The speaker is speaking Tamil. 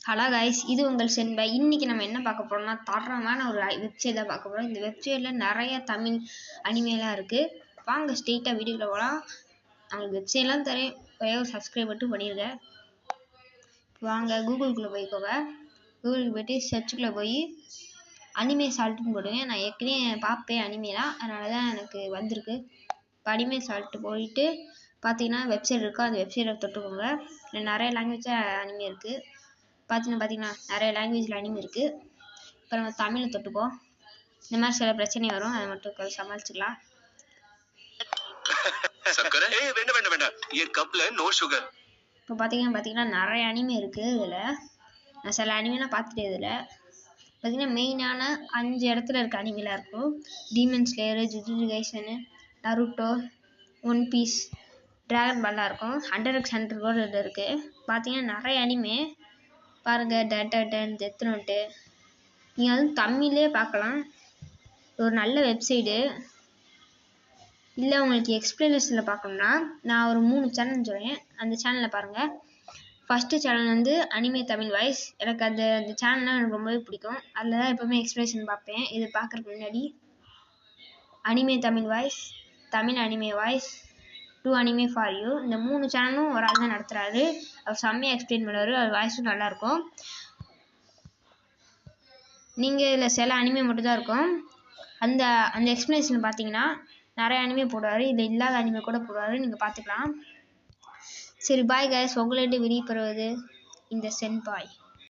ஹலோ கைஸ், இது உங்கள் சென்பாய். இன்னைக்கு நம்ம என்ன பார்க்க போறோம்னா தரமான ஒரு வெப்சைட் தான் பார்க்க போறோம். இந்த வெப்சைட்ல நிறைய தமிழ் அனிமேலாம் இருக்கு. வாங்க ஸ்ட்ரெயிட்டா வீடியோக்குள்ள போகலாம். அவங்களுக்கு வெப்சைட்லாம் தரேன், ஒரே ஒரு சப்ஸ்கிரைப் மட்டும் பண்ணிடுங்க. வாங்க கூகுளுக்குள்ளே போய்க்கோங்க. கூகுளுக்கு போய்ட்டு சர்ச்சுக்குள்ளே போய் அனிமே சால்ட்டுன்னு போடுங்க. நான் ஏற்கனவே பார்ப்பேன் அனிமேலாம், அதனால தான் எனக்கு வந்திருக்கு. இப்போ அனிமே சால்ட்டு போயிட்டு பார்த்தீங்கன்னா வெப்சைட் இருக்கும். அந்த வெப்சைட்டை தொட்டுக்கோங்க. நிறைய லாங்குவேஜில் அனிமே இருக்குது. பார்த்தீங்கன்னா நிறைய லாங்குவேஜில் அனிமே இருக்குது. இப்போ நம்ம தமிழை தொட்டுப்போம். இந்த மாதிரி சில பிரச்சனை வரும், அதை மட்டும் சமாளிச்சுக்கலாம். இப்போ பார்த்தீங்கன்னா நிறைய அனிமே இருக்குது. இதில் நான் சில அனிமெலாம் பார்த்துட்டேன். இதில் பார்த்தீங்கன்னா மெயினான 5 இடத்துல இருக்க அனிமெலாம் இருக்கும். Demon Slayer, Jujutsu Kaisen, Naruto, One Piece, Dragon பால்லாம் இருக்கும். ஹண்டர் எக்ஸ் ஹண்டர் கூட இது இருக்குது. பார்த்தீங்கன்னா நிறைய அனிமே பாருங்கள். டெத் நோட்டு நீங்கள் வந்து தமிழ்லே பார்க்கலாம். ஒரு நல்ல வெப்சைடு. இல்லை உங்களுக்கு எக்ஸ்பிளனேஷனில் பார்க்கணுன்னா நான் ஒரு 3 சேனல் சொல்கிறேன், அந்த சேனலில் பாருங்கள். ஃபஸ்ட்டு சேனல் வந்து அனிமே தமிழ் வாய்ஸ். எனக்கு அந்த சேனல்லாம் எனக்கு ரொம்பவே பிடிக்கும். அதில் தான் எப்போவுமே எக்ஸ்பிளனேஷன் பார்ப்பேன். இது பார்க்குறதுக்கு முன்னாடி anime Tamil voice, Tamil anime voice, 2 anime for you, இந்த 3 சேனலும் ஒரு ஆள் தான் நடத்துகிறாரு. அவர் செம்மையாக எக்ஸ்பிளைன் பண்ணுவார். அவர் வாய்ஸும் நல்லாயிருக்கும். நீங்கள் இதில் சில அனிமே மட்டும்தான் இருக்கும். அந்த எக்ஸ்பிளனேஷன் பார்த்தீங்கன்னா நிறைய அனிமே போடுவார். இதில் இல்லாத அனிமே கூட போடுவார், நீங்கள் பார்த்துக்கலாம். சரி, பாய் கைஸ். உங்களிட்டு வெளியே பெறுவது இந்த சென்பாய்.